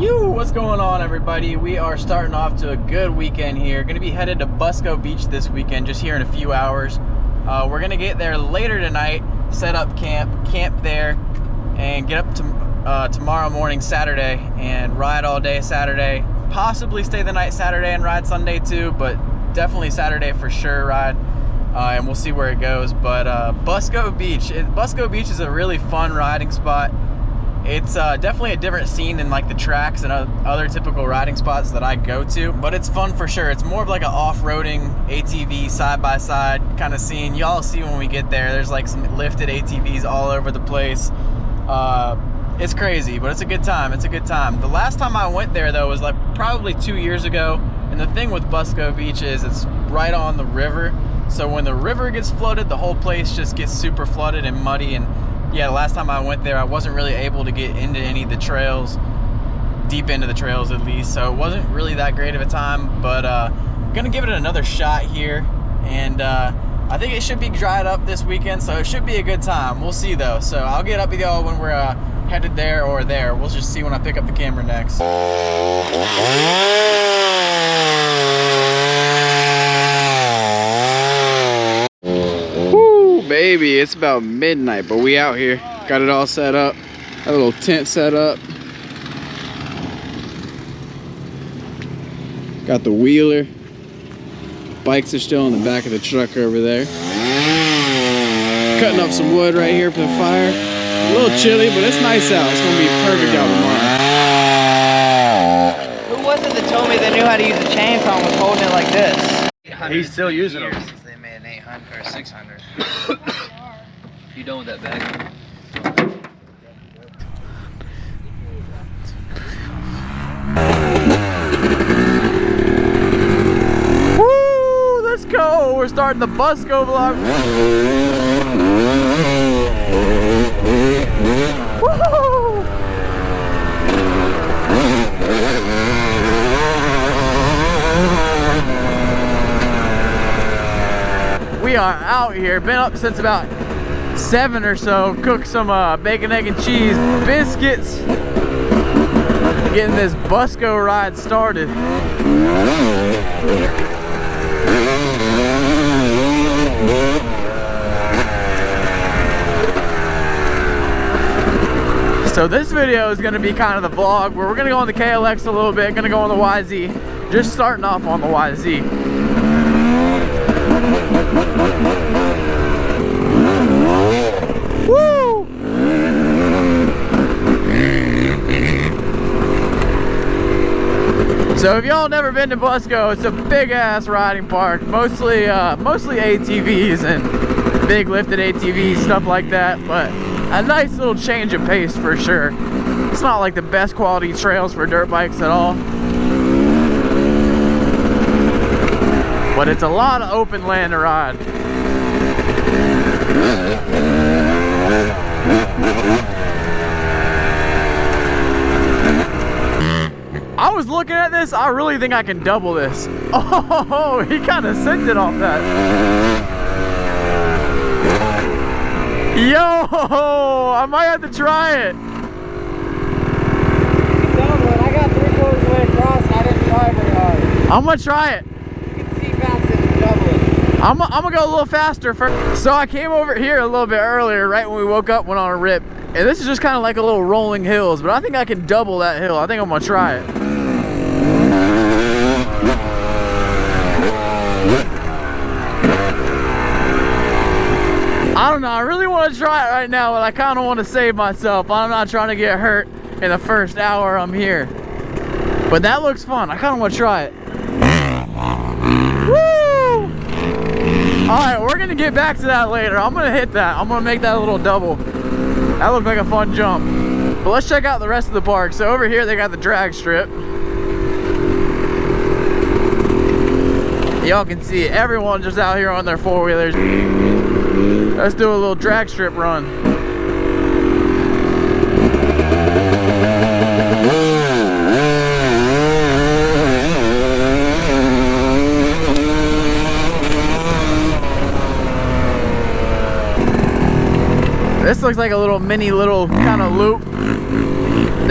What's going on, everybody? We are starting off to a good weekend here. Going to be headed to Busco Beach this weekend, just here in a few hours. We're going to get there later tonight, set up camp there, and get up to tomorrow morning, Saturday, and ride all day Saturday. Possibly stay the night Saturday and ride Sunday too, but definitely Saturday for sure ride. And we'll see where it goes. But Busco Beach is a really fun riding spot. It's definitely a different scene than like the tracks and other typical riding spots that I go to, but it's fun for sure. It's more of like an off-roading ATV side-by-side kind of scene. Y'all see when we get there, there's like some lifted ATVs all over the place. It's crazy, but it's a good time. It's a good time. The last time I went there though was like probably 2 years ago, and the thing with Busco Beach is it's right on the river, so when the river gets flooded, the whole place just gets super flooded and muddy. And yeah, the last time I went there, I wasn't really able to get into any of the trails, deep into the trails at least, so it wasn't really that great of a time, but gonna give it another shot here, and I think it should be dried up this weekend, so it should be a good time. We'll see though, so I'll get up with y'all when we're headed there or there. We'll just see when I pick up the camera next. Baby, it's about midnight, but we out here. Got it all set up. Got a little tent set up. Got the wheeler. Bikes are still in the back of the truck over there. Cutting up some wood right here for the fire. A little chilly, but it's nice out. It's gonna be perfect out tomorrow. Who was it that told me they knew how to use a chainsaw and was holding it like this? He's still using them. Since they made an 800 or 600. You done with that bag? Woo! Let's go! We're starting the Busco vlog. Woo! We are out here. Been up since about 7 or so. Cooked some bacon, egg, and cheese biscuits. Getting this Busco ride started. So this video is going to be kind of the vlog where we're going to go on the KLX a little bit, going to go on the YZ. Just starting off on the YZ. Woo! So if y'all never been to Busco, it's a big ass riding park, mostly ATVs and big lifted ATVs, stuff like that, but a nice little change of pace for sure. It's not like the best quality trails for dirt bikes at all, but it's a lot of open land to ride. I was looking at this, I really think I can double this. Oh, he kind of sent it off that. Yo, I might have to try it. I got 3/4 of the way across and I didn't try very hard. I'm gonna try it. You can see fast and double it. I'm gonna go a little faster first. So I came over here a little bit earlier, right when we woke up, went on a rip. And this is just kind of like a little rolling hills, but I think I can double that hill. I think I'm gonna try it. I don't know, I really want to try it right now, but I kind of want to save myself. I'm not trying to get hurt in the first hour I'm here. But that looks fun. I kind of want to try it. Woo! Alright, we're going to get back to that later. I'm going to hit that. I'm going to make that a little double. That looked like a fun jump. But let's check out the rest of the park. So over here they got the drag strip. Y'all can see it. Everyone just out here on their four-wheelers. Let's do a little drag strip run. This looks like a little mini kind of loop.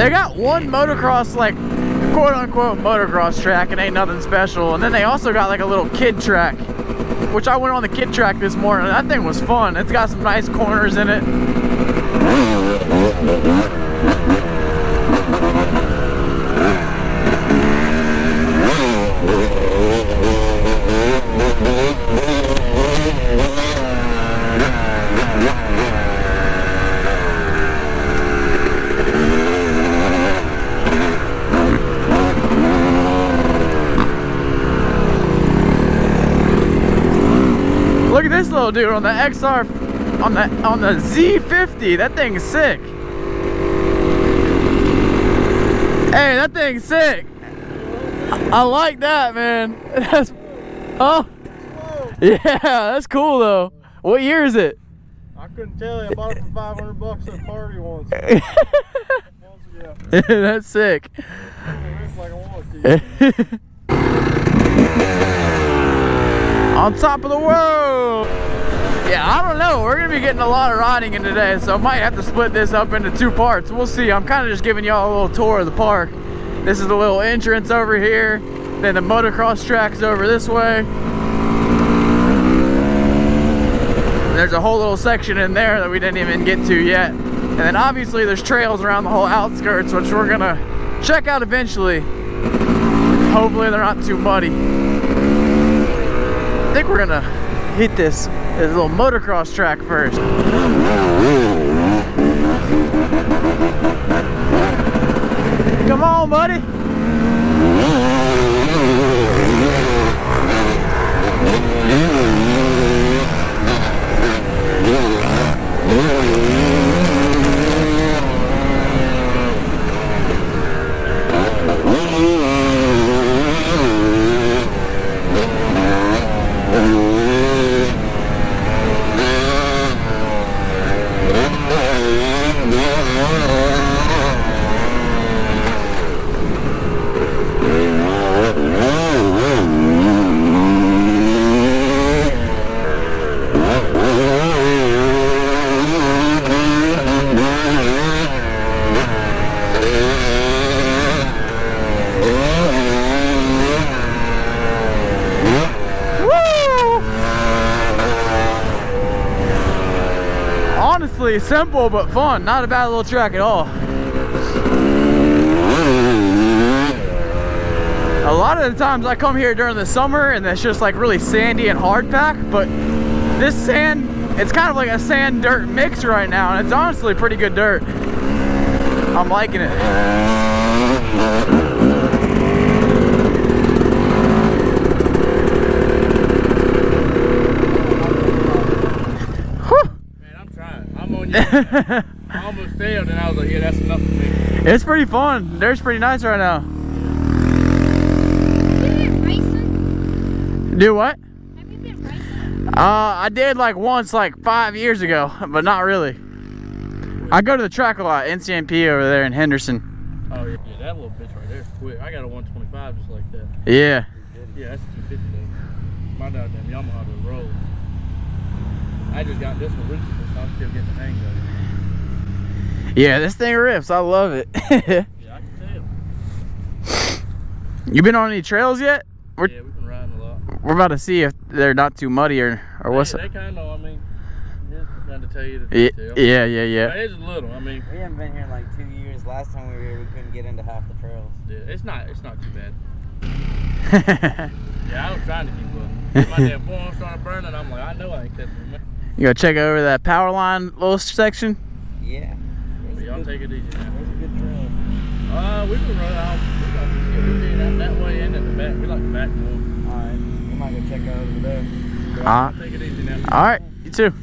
They got one motocross, like, quote-unquote motocross track. It ain't nothing special. And then they also got like a little kid track, which I went on the kid track this morning. That thing was fun. It's got some nice corners in it. Look at this little dude on the XR, on the Z50. That thing's sick. Hey, that thing's sick. I like that, man. That's, oh, yeah, that's cool though. What year is it? I couldn't tell you. I bought it for $500 at a party once. That's sick. Like I wanted to. On top of the world. Yeah, I don't know. We're gonna be getting a lot of riding in today, so I might have to split this up into 2 parts. We'll see. I'm kind of just giving y'all a little tour of the park. This is the little entrance over here. Then the motocross track's over this way. There's a whole little section in there that we didn't even get to yet. And then obviously there's trails around the whole outskirts, which we're gonna check out eventually. Hopefully they're not too muddy. I think we're gonna hit this little motocross track first. Come on, buddy. Honestly, simple but fun. Not a bad little track at all. A lot of the times I come here during the summer and it's just like really sandy and hard pack, but this sand, it's kind of like a sand dirt mix right now, and it's honestly pretty good dirt. I'm liking it. I almost failed and I was like, yeah, that's enough for me. It's pretty fun. Dirt's pretty nice right now. Have you been racing? Do what? Have you been racing? I did like once, like 5 years ago, but not really. I go to the track a lot, NCMP over there in Henderson. Oh yeah, that little bitch right there is quick. I got a 125 just like that. Yeah. Yeah, that's a 250 though. My goddamn Yamaha that rolls. I just got this one recently, so I'm still getting the hang of it. Yeah, this thing rips. I love it. Yeah, I can tell. You been on any trails yet? Yeah, we've been riding a lot. We're about to see if they're not too muddy or what's They kind of, I mean, here's trying to tell you the Yeah, detail. yeah. It's a little, I mean. We haven't been here in like 2 years. Last time we were here, we couldn't get into half the trails. Yeah, it's not too bad. Yeah, I was trying to keep up. My damn phone started burning, I'm like, I know I ain't catching it. You gonna check over that power line little section? Yeah. Y'all take it easy now. There's a good trail. We can run out. We've been that way and at the back. We like the back more. Alright, we might go check out over there. Take it easy now. All right, you too.